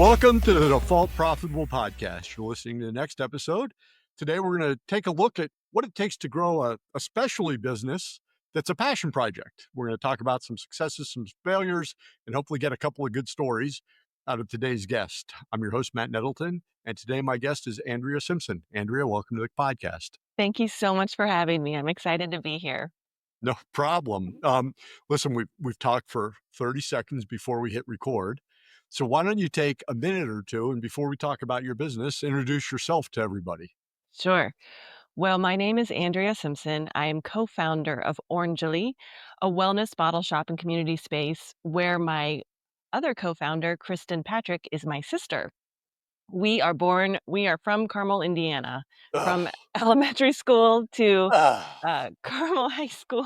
Welcome to the Default Profitable Podcast. You're listening to the next episode. Today, we're going to take a look at what it takes to grow a specialty business that's a passion project. We're going to talk about some successes, some failures, and hopefully get a couple of good stories out of today's guest. I'm your host, Matt Nettleton, and today my guest is Andrea Simpson. Andrea, welcome to the podcast. Thank you so much for having me. I'm excited to be here. No problem. Listen, we've talked for 30 seconds before we hit record. So why don't you take a minute or two, and before we talk about your business, introduce yourself to everybody. Sure. Well, my name is Andrea Simpson. I am co-founder of Orangely, a wellness bottle shop and community space where my other co-founder, Kristen Patrick, is my sister. We are from Carmel, Indiana, from elementary school to Carmel High School.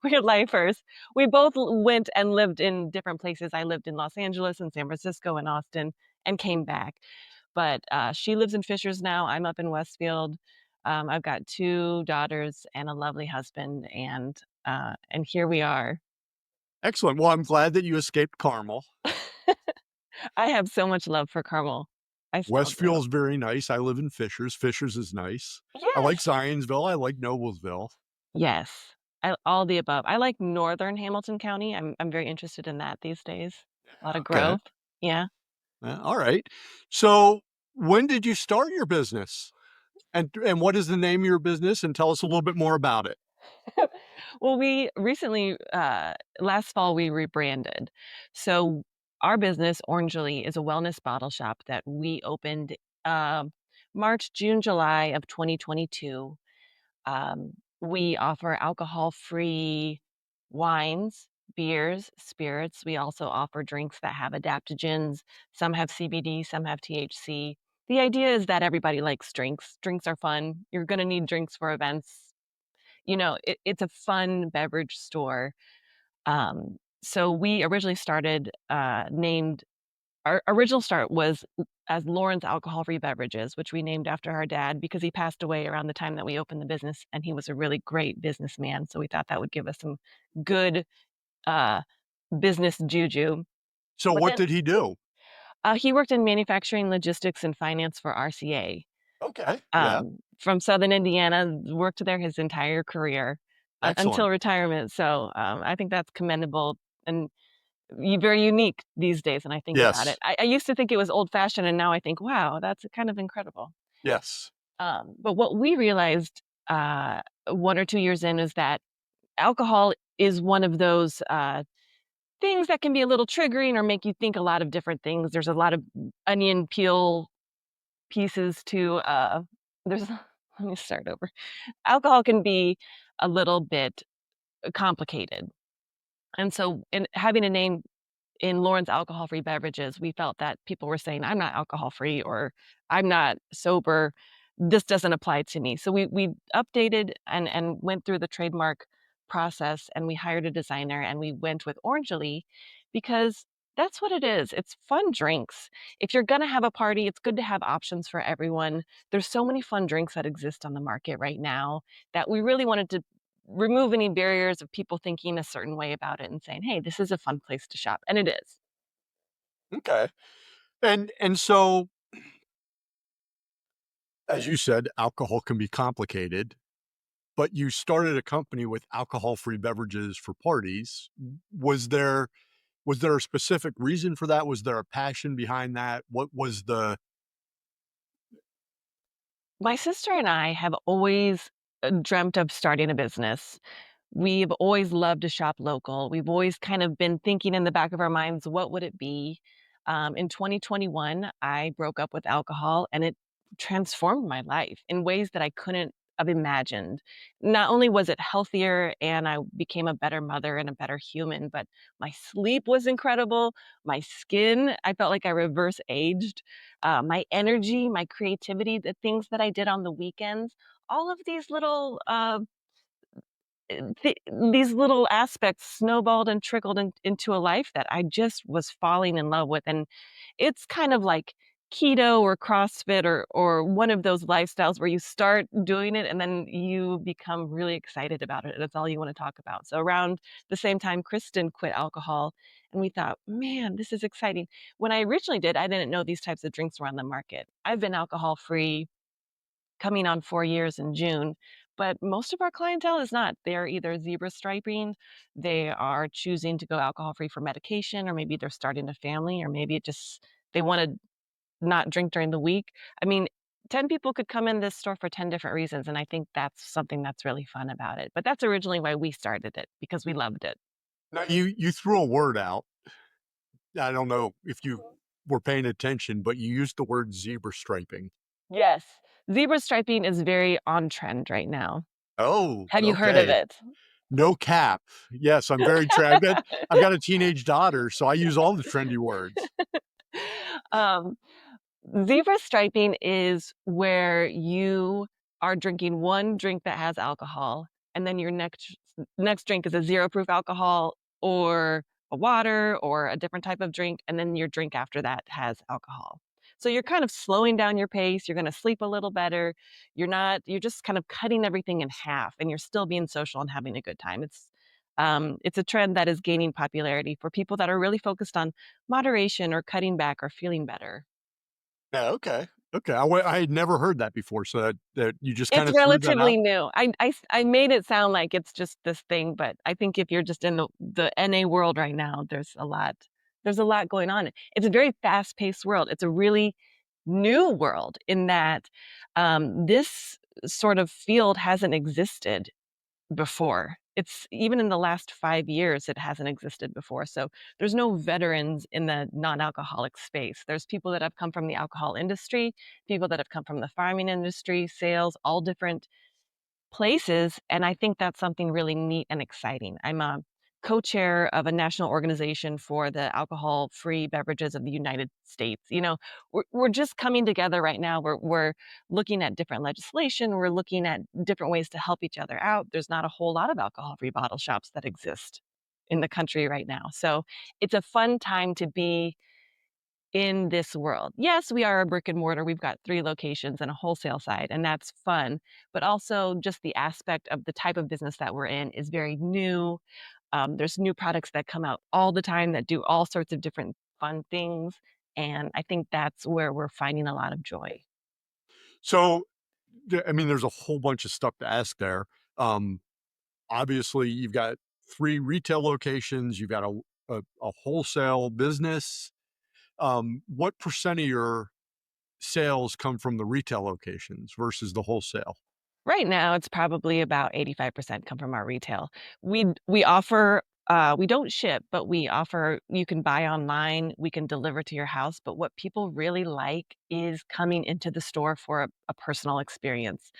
We're lifers. We both went and lived in different places. I lived in Los Angeles and San Francisco and Austin and came back. But she lives in Fishers now. I'm up in Westfield. I've got 2 daughters and a lovely husband, and here we are. Excellent. Well, I'm glad that you escaped Carmel. I have so much love for Carmel. Westfield's very nice. I live in Fishers. Fishers is nice. Yes. I like Zionsville. I like Noblesville. Yes. All the above. I like northern Hamilton County. I'm very interested in that these days. A lot of growth. Yeah. All right. So when did you start your business? And what is the name of your business? And tell us a little bit more about it. Well, we recently, last fall, we rebranded. So our business, Orangely, is a wellness bottle shop that we opened March, June, July of 2022. We offer alcohol-free wines, beers, spirits. We also offer drinks that have adaptogens. Some have CBD, some have THC. The idea is that everybody likes drinks. Drinks are fun. You're going to need drinks for events. You know, it's a fun beverage store. So we originally started, our original start was as Lauren's Alcohol-Free Beverages, which we named after our dad because he passed away around the time that we opened the business, and he was a really great businessman. So we thought that would give us some good business juju. So what did he do? He worked in manufacturing, logistics, and finance for RCA. Okay. From Southern Indiana, worked there his entire career until retirement. So I think that's commendable and very unique these days. And I think about it. I used to think it was old fashioned, and now I think, wow, that's kind of incredible. Yes. But what we realized 1 or 2 years in is that alcohol is one of those things that can be a little triggering or make you think a lot of different things. There's a lot of onion peel pieces to let me start over. Alcohol can be a little bit complicated. And so in having a name in Lauren's Alcohol-Free Beverages, we felt that people were saying, I'm not alcohol-free or I'm not sober. This doesn't apply to me. So we updated and went through the trademark process, and we hired a designer, and we went with Orangely because that's what it is. It's fun drinks. If you're going to have a party, it's good to have options for everyone. There's so many fun drinks that exist on the market right now that we really wanted to remove any barriers of people thinking a certain way about it and saying, hey, this is a fun place to shop. And it is. Okay. And so, as you said, alcohol can be complicated, but you started a company with alcohol-free beverages for parties. Was there a specific reason for that? Was there a passion behind that? What was the... My sister and I have always dreamt of starting a business. We've always loved to shop local. We've always kind of been thinking in the back of our minds, what would it be? In 2021, I broke up with alcohol, and it transformed my life in ways that I couldn't have imagined. Not only was it healthier and I became a better mother and a better human, but my sleep was incredible. My skin, I felt like I reverse aged. My energy, my creativity, the things that I did on the weekends, all of these little these little aspects snowballed and trickled into a life that I just was falling in love with. And it's kind of like keto or CrossFit or one of those lifestyles where you start doing it and then you become really excited about it. That's all you want to talk about. So around the same time Kristen quit alcohol and we thought, "Man, this is exciting." When I originally did, I didn't know these types of drinks were on the market. I've been alcohol free coming on 4 years in June, but most of our clientele is not. They're either zebra striping, they are choosing to go alcohol free for medication, or maybe they're starting a family, or maybe it just they wanna not drink during the week. I mean, 10 people could come in this store for 10 different reasons, and I think that's something that's really fun about it. But that's originally why we started it, because we loved it. Now you threw a word out. I don't know if you were paying attention, but you used the word zebra striping. Yes. Zebra striping is very on trend right now. Oh, Have you heard of okay. it? No cap. Yes, I'm very I've got a teenage daughter, so I use all the trendy words. Um, Zebra striping is where you are drinking one drink that has alcohol, and then your next drink is a zero proof alcohol or a water or a different type of drink, and then your drink after that has alcohol. So you're kind of slowing down your pace, you're gonna sleep a little better. You're just kind of cutting everything in half, and you're still being social and having a good time. It's a trend that is gaining popularity for people that are really focused on moderation or cutting back or feeling better. Yeah, okay. Okay, I had never heard that before, so that you just It's kinda threw that relatively out? new. I made it sound like it's just this thing, but I think if you're just in the NA world right now, there's a lot going on. It's a very fast-paced world. It's a really new world in that, this sort of field hasn't existed before. It's even in the last 5 years, it hasn't existed before, so there's no veterans in the non-alcoholic space. There's people that have come from the alcohol industry, people that have come from the farming industry, sales, all different places, and I think that's something really neat and exciting. I'm a co-chair of a national organization for the alcohol-free beverages of the United States. We're just coming together right now. We're looking at different legislation. We're looking at different ways to help each other out. There's not a whole lot of alcohol-free bottle shops that exist in the country right now. So it's a fun time to be in this world. Yes, we are a brick and mortar. We've got 3 locations and a wholesale side, and that's fun, but also just the aspect of the type of business that we're in is very new. There's new products that come out all the time that do all sorts of different fun things, and I think that's where we're finding a lot of joy. So, I mean, there's a whole bunch of stuff to ask there. Um, Obviously, you've got 3 retail locations, you've got a wholesale business. What percent of your sales come from the retail locations versus the wholesale? Right now, it's probably about 85% come from our retail. We offer we don't ship, but we offer you can buy online, we can deliver to your house, but what people really like is coming into the store for a personal experience.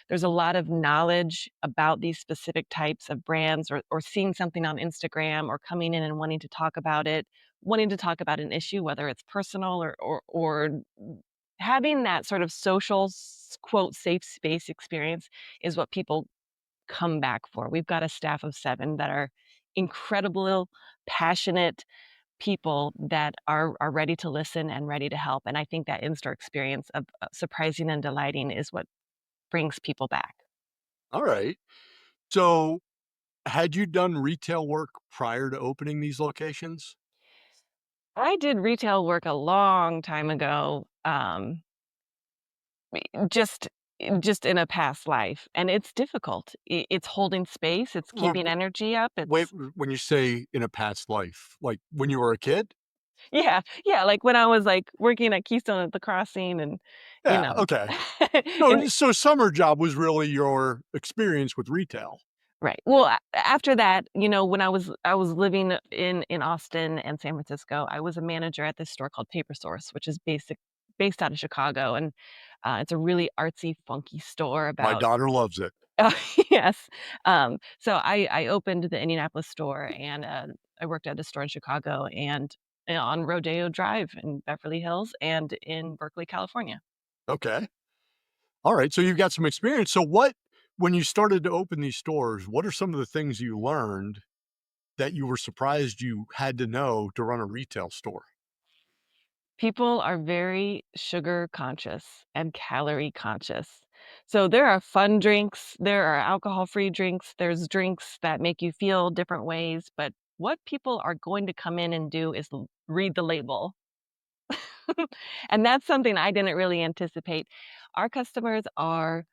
There's a lot of knowledge about these specific types of brands or seeing something on Instagram or coming in and wanting to talk about it, wanting to talk about an issue, whether it's personal or having that sort of social quote safe space experience is what people come back for. We've got a staff of 7 that are incredible, passionate people that are ready to listen and ready to help, and I think that in-store experience of, surprising and delighting is what brings people back. Alright. So, had you done retail work prior to opening these locations? I did retail work a long time ago, just just in a past life, and it's difficult. It's holding space, it's W keeping energy up, Wait, it's when you say in a past life, like when you were a kid? yeah, yeah, like, when I was, like, working at Keystone at the Crossing and, you Yeah, know, okay. and So summer job was really your experience with retail. right. Well, after that, when I was living in Austin and San Francisco, I was a manager at this store called Paper Source, which is based out of Chicago, and, it's a really artsy, funky store My about daughter loves it. oh, yes. So I opened the Indianapolis store, and, I worked at a store in Chicago and, on Rodeo Drive in Beverly Hills and in Berkeley, California. Okay. Alright, so you've got some experience. So when you started to open these stores, what are some of the things you learned that you were surprised you had to know to run a retail store? People are very sugar conscious and calorie conscious. So there are fun drinks, there are alcohol-free drinks, there's drinks that make you feel different ways, but what people are going to come in and do is read the label. And that's something I didn't really anticipate. Our customers are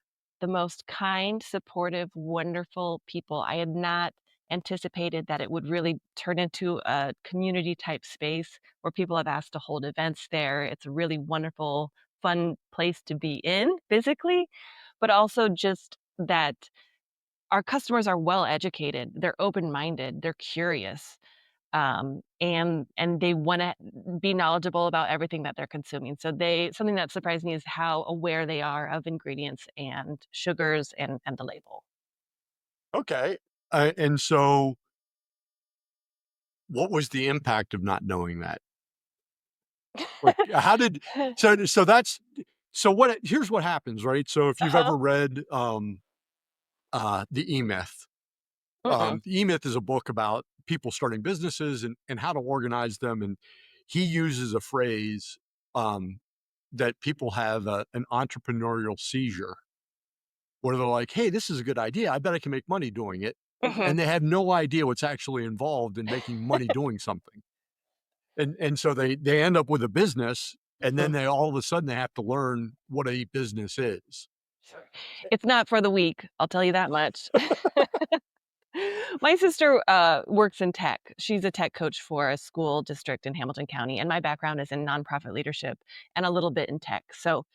the most kind, supportive, wonderful people. I had not anticipated that it would really turn into a community type space where people have asked to hold events there. It's a really wonderful, fun place to be in physically, but also just that our customers are well educated, they're open minded, they're curious, and they wanna be knowledgeable about everything that they're consuming. So they something that surprised me is how aware they are of ingredients and sugars and the label. Okay. And so what was the impact of not knowing that? Like, how did so that's so what here's what happens, right? So if you've Uh-huh. ever read, The E-Myth, Mm-mm. The E-Myth is a book about people starting businesses and how to organize them, and he uses a phrase, that people have an entrepreneurial seizure, where they're like, "Hey, this is a good idea. I bet I can make money doing it." Mhm. And they have no idea what's actually involved in making money doing something. And so they end up with a business, and then Mhm. they all of a sudden they have to learn what a business is. Sure. It's not for the weak, I'll tell you that much. My sister, works in tech. She's a tech coach for a school district in Hamilton County, and my background is in nonprofit leadership and a little bit in tech. So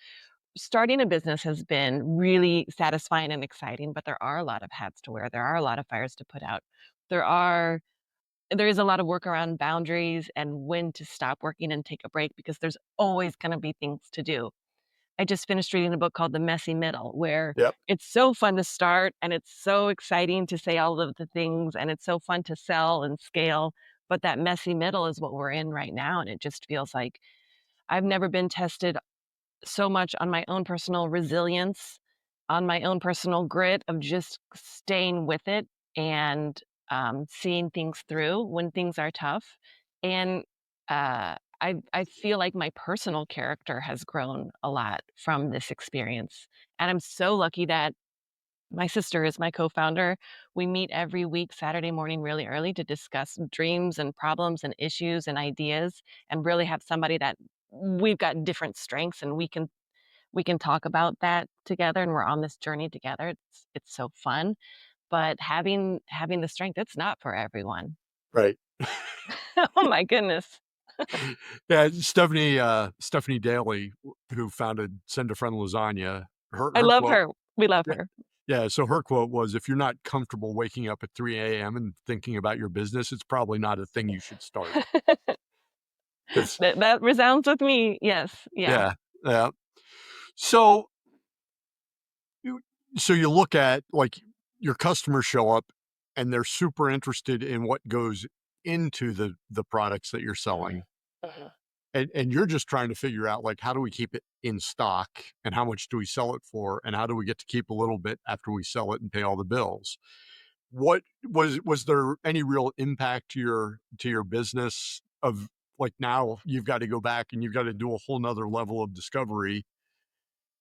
starting a business has been really satisfying and exciting, but there are a lot of hats to wear. There are a lot of fires to put out. There are there is a lot of work around boundaries and when to stop working and take a break because there's always going to be things to do. I just finished reading a book called The Messy Middle, where Yep. it's so fun to start and it's so exciting to say all of the things and it's so fun to sell and scale. But that messy middle is what we're in right now. And it just feels like I've never been tested so much on my own personal resilience, on my own personal grit of just staying with it and seeing things through when things are tough. And I feel like my personal character has grown a lot from this experience. And I'm so lucky that my sister is my co-founder. We meet every week, Saturday morning, really early to discuss dreams and problems and issues and ideas, and really have somebody that we've got different strengths and we can talk about that together and we're on this journey together. It's so fun, but having the strength, it's not for everyone. Right. Oh my goodness. Yeah, Stephanie Daly, who founded Send a Friend Lasagna, her I her love quote her. We love yeah, her. yeah, so her quote was, "If you're not comfortable waking up at 3 a.m. and thinking about your business, it's probably not a thing you should start." 'Cause That resounds with me. Yes. Yeah. yeah, yeah. So you so you look at, like, your customers show up, and they're super interested in what goes into the products that you're Mhm, selling, mhm. and you're just trying to figure out, like, how do we keep it in stock, and how much do we sell it for, and how do we get to keep a little bit after we sell it and pay all the bills? What was there any real impact to your business of, like, now you've got to go back and you've got to do a whole 'nother level of discovery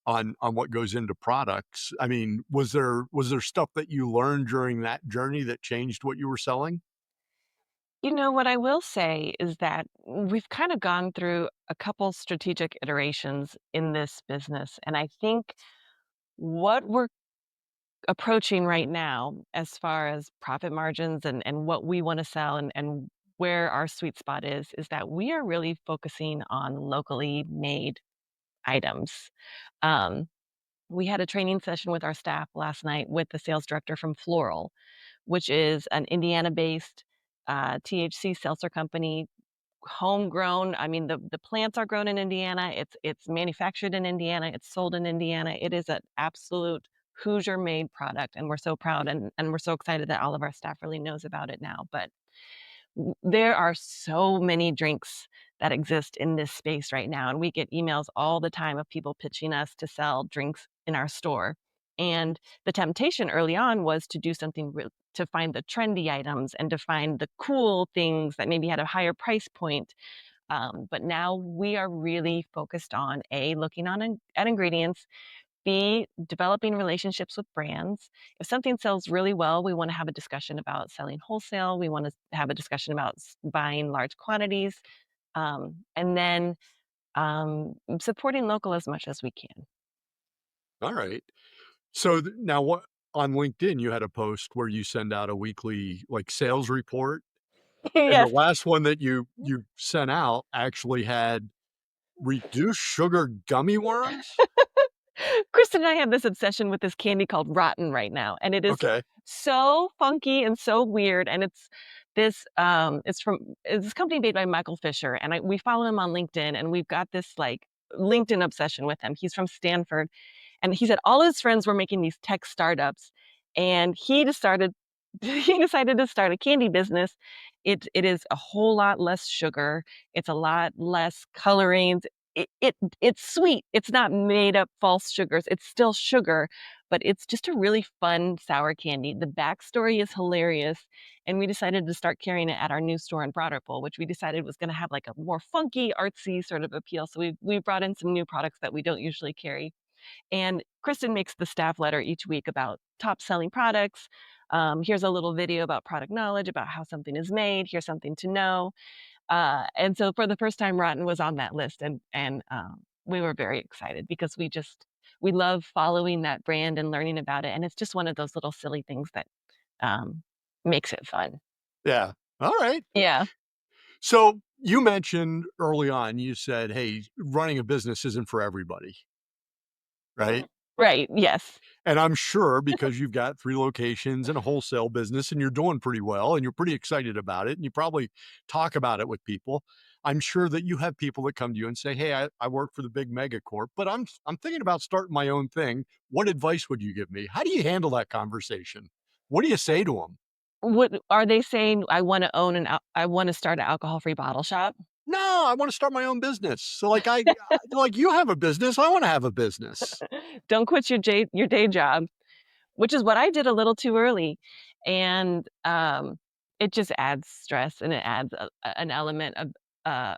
on what goes into products? I mean, was there stuff that you learned during that journey that changed what you were selling? You know, what I will say is that we've kind of gone through a couple strategic iterations in this business. And I think what we're approaching right now, as far as profit margins and what we want to sell and where our sweet spot is that we are really focusing on locally made items. Um, we had a training session with our staff last night with the sales director from Floral, which is an Indiana-based THC seltzer company, homegrown. I mean, the plants are grown in Indiana. It's manufactured in Indiana. It's sold in Indiana. It is an absolute Hoosier made product, and we're so proud and we're so excited that all of our staff really knows about it now. But there are so many drinks that exist in this space right now, and we get emails all the time of people pitching us to sell drinks in our store. And the temptation early on was to do something to find the trendy items and to find the cool things that maybe had a higher price point. But now we are really focused on A, looking at ingredients, B, developing relationships with brands. If something sells really well, we want to have a discussion about selling wholesale. We want to have a discussion about buying large quantities. And then supporting local as much as we can. All right. So now what on LinkedIn you had a post where you send out a weekly like sales report, and the Yes. last one that you sent out actually had reduced sugar gummy worms? Kristen and I have this obsession with this candy called Rotten right now, and it is Okay. so funky and so weird. And it's this company made by Michael Fisher, and we follow him on LinkedIn, and we've got this like LinkedIn obsession with him. He's from Stanford, and he said all his friends were making these tech startups, and he just started he decided to start a candy business. It is a whole lot less sugar. It's a lot less colorings. It's sweet. It's not made up false sugars. It's still sugar, but it's just a really fun sour candy. The backstory is hilarious, and we decided to start carrying it at our new store in Broad Ripple, which we decided was going to have like a more funky, artsy sort of appeal. So we brought in some new products that we don't usually carry. And Kristen makes the staff letter each week about top selling products. Here's a little video about product knowledge, about how something is made. Here's something to know. And so for the first time, Rotten was on that list, and we were very excited because we love following that brand and learning about it. And it's just one of those little silly things that um, makes it fun. Yeah. All right. Yeah. So you mentioned early on, you said, "Hey, running a business isn't for everybody," right? Right. Yes. And I'm sure because you've got 3 locations and a wholesale business and you're doing pretty well and you're pretty excited about it and you probably talk about it with people. I'm sure that you have people that come to you and say, "Hey, I work for the big mega corp, but I'm thinking about starting my own thing. What advice would you give me?" How do you handle that conversation? What do you say to them? What are they saying? I want to start an alcohol free bottle shop. "No, I wanna start my own business." So, like, like, you have a business, I wanna have a business. Don't quit your day job. Which is what I did a little too early, and, it just adds stress and it adds an element of,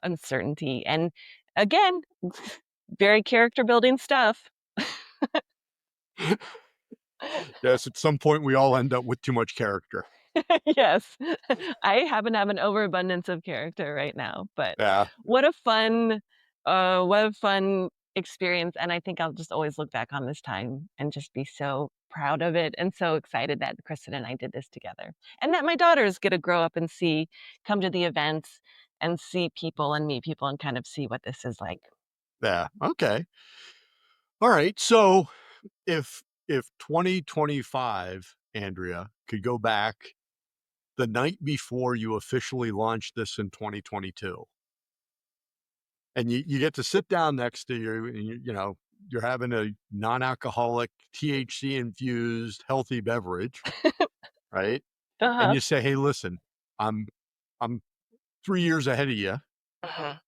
uncertainty, and again, very character building stuff. Yes, at some point, we all end up with too much character. Yes. I happen to have an overabundance of character right now, but Yeah. what a fun what a fun experience, and I think I'll just always look back on this time and just be so proud of it and so excited that Kristen and I did this together. And that my daughters get to grow up and come to the events and see people and meet people and kind of see what this is like. Yeah, okay. Alright, so if 2025, Andrea, could go back the night before you officially launched this in 2022, and you get to sit down next to you and you're having a non-alcoholic, THC-infused healthy beverage, right? And Uh-huh. you say, "Hey, listen, I'm I'm 3 years ahead of you. Uh-huh.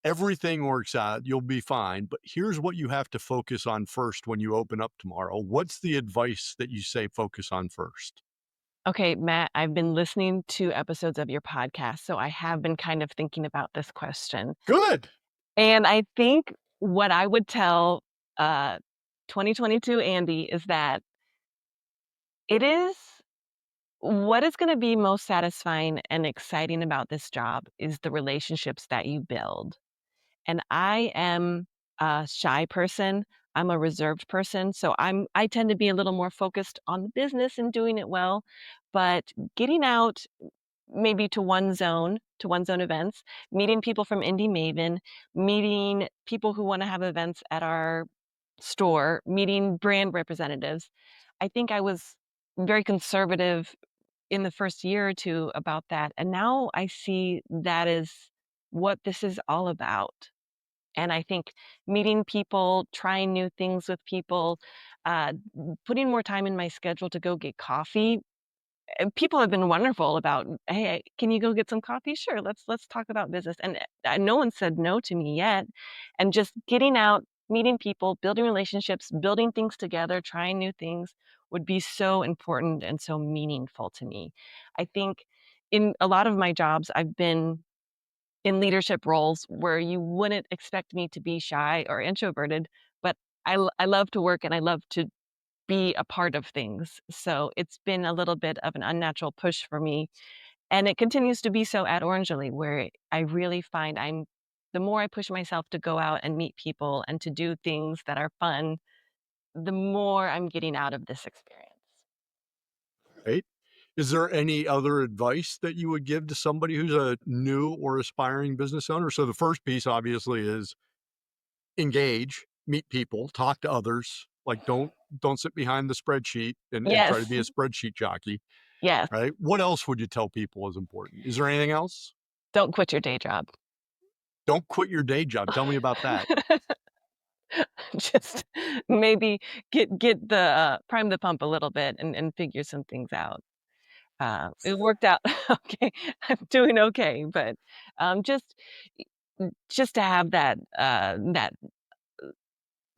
Everything works out. You'll be fine. But here's what you have to focus on first when you open up tomorrow." What's the advice that you say focus on first? Okay, Matt, I've been listening to episodes of your podcast, so I have been kind of thinking about this question. Good. And I think what I would tell, uh, 2022 Andy is that it is what is gonna be most satisfying and exciting about this job is the relationships that you build. And I am a shy person. I'm a reserved person, so I tend to be a little more focused on the business and doing it well, but getting out maybe to one zone events, meeting people from Indie Maven, meeting people who wanna have events at our store, meeting brand representatives. I think I was very conservative in the first year or 2 about that, and now I see that is what this is all about. And I think meeting people, trying new things with people, putting more time in my schedule to go get coffee. And people have been wonderful about, "Hey, can you go get some coffee?" "Sure, let's talk about business." And, no one said no to me yet. And just getting out, meeting people, building relationships, building things together, trying new things would be so important and so meaningful to me. I think in a lot of my jobs, I've been in leadership roles where you wouldn't expect me to be shy or introverted, but I love to work and I love to be a part of things. So it's been a little bit of an unnatural push for me, and it continues to be so at Orangely, where I really find the more I push myself to go out and meet people and to do things that are fun, the more I'm getting out of this experience. Right? Is there any other advice that you would give to somebody who's a new or aspiring business owner? So the first piece obviously is engage, meet people, talk to others. Like don't sit behind the spreadsheet and try to Yes, be a spreadsheet jockey, yes. right? What else would you tell people is important? Is there anything else? Don't quit your day job. Don't quit your day job. Tell me about that. Just maybe get the, prime the pump a little bit and figure some things out. It worked out okay. I'm doing okay, but, just just to have that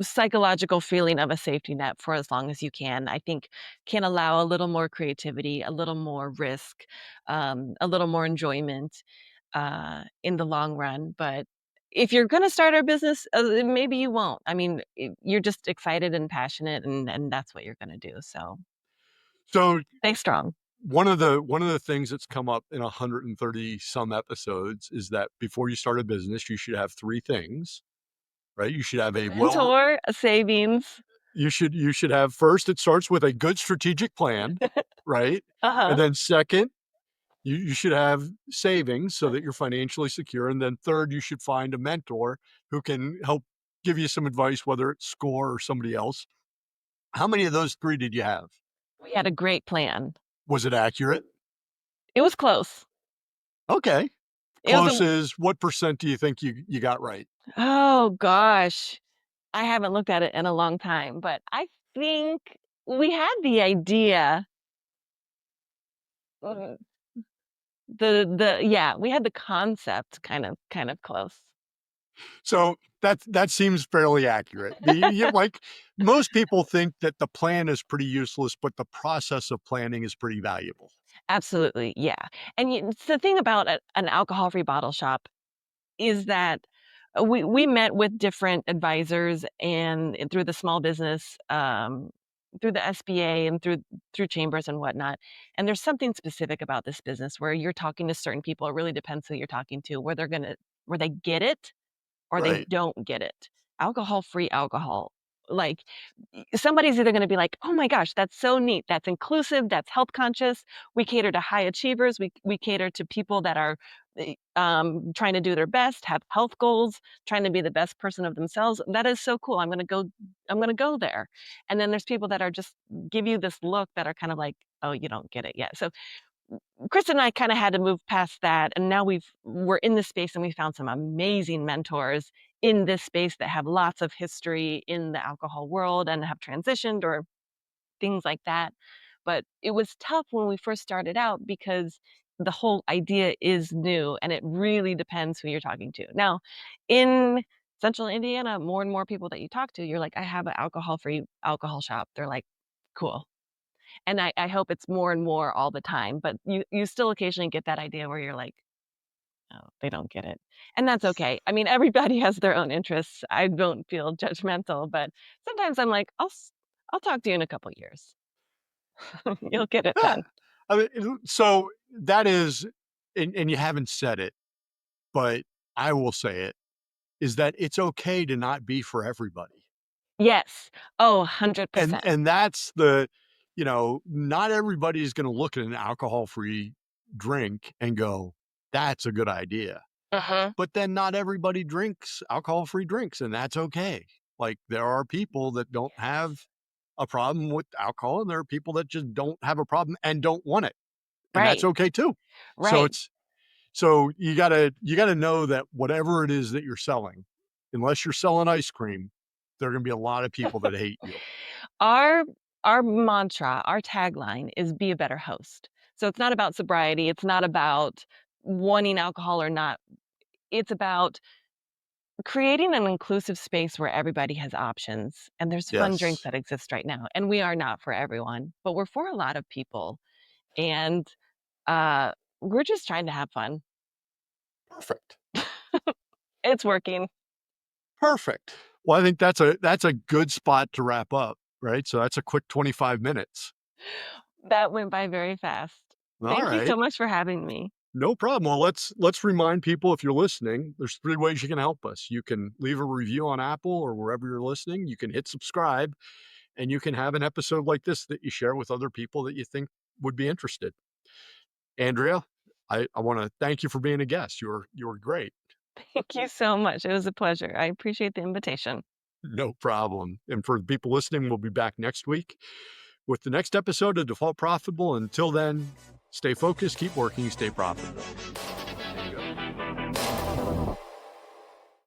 psychological feeling of a safety net for as long as you I think can allow a little more creativity, a little more risk, a little more enjoyment, in the long run. But if you're gonna start a business, maybe you won't. I mean, you're just excited and passionate, and that's what you're gonna do. So So stay strong. one of the things that's come up in 130 some episodes is that before you start a business, you should have three things, right? You should have A a well mentor, a savings. you should have first, it starts with a good strategic plan, right? And Uh-huh. then second, you should have savings so that you're financially secure. And then third, you should find a mentor who can help give you some advice, whether it's SCORE or somebody else. How many of those three did you have? We had a great plan. Was it accurate? It was close. Okay. It was Close a is what percent do you think you got right? oh gosh. I haven't looked at it in a long time, but I think we had the idea, uh, the yeah, we had the concept kind of close. So that seems fairly accurate. Like most people think that the plan is pretty useless, but the process of planning is pretty valuable. Absolutely, yeah, and it's the thing about an alcohol-free bottle shop is that we met with different advisors and through the small business, through the SBA and through chambers and whatnot. And there's something specific about this business where you're talking to certain people. It really depends who you're talking to, where they get it or they Right. don't get it. Alcohol-free alcohol. Like somebody's either going to be like, "Oh my gosh, that's so neat. That's inclusive, that's health conscious. We cater to high achievers. We cater to people that are trying to do their best, have health goals, trying to be the best person of themselves. That is so cool. I'm going to go there." And then there's people that are just give you this look that are kind of like, "Oh, you don't get it yet." So Chris and I kind of had to move past that, and now we're in this space and we found some amazing mentors in this space that have lots of history in the alcohol world and have transitioned or things like that. But it was tough when we first started out because the whole idea is new and it really depends who you're talking to. Now, in Central Indiana, more and more people that you talk to, you're like, I have an alcohol-free alcohol shop. They're like, cool. And I hope it's more and more all the time, but you still occasionally get that idea where you're like, "Oh, they don't get it." And that's okay. I mean, everybody has their own interests. I don't feel judgmental, but sometimes I'm like, I'll talk to you in a couple years. You'll get it Yeah. then. I mean, so that is, and you haven't said it, but I will say it, is that it's okay to not be for everybody. Yes. Oh, And 100%. and that's not everybody is gonna look at an alcohol-free drink and go, "That's a good idea." Uh-huh. But then not everybody drinks alcohol-free drinks, and that's okay. Like, there are people that don't Yes. have a problem with alcohol, and there are people that just don't have a problem and don't want it, and that's Right. okay too. So Right. it's so you gotta know that whatever it is that you're selling, unless you're selling ice cream, there are gonna be a lot of people that hate you. Our our mantra, our tagline is be a better host. So it's not about sobriety, it's not about wanting alcohol or not. It's about creating an inclusive space where everybody has options, and there's fun drinks Yes. that exist right now, and we are not for everyone, but we're for a lot of people, and, uh, we're just trying to have fun. Perfect. It's working. Perfect. Well, I think that's a good spot to wrap up, right? So that's a quick 25 minutes. That went by very fast. All Thank you right. so much for having me. No problem. Well, let's remind people, if you're listening, there's 3 ways you can help us. You can leave a review on Apple or wherever you're listening. You can hit subscribe, and you can have an episode like this that you share with other people that you think would be interested. Andrea, I want to thank you for being a guest. You were great. Thank you so much. It was a pleasure. I appreciate the invitation. No problem. And for the people listening, we'll be back next week with the next episode of Default Profitable. Until then, stay focused, keep working, stay profitable.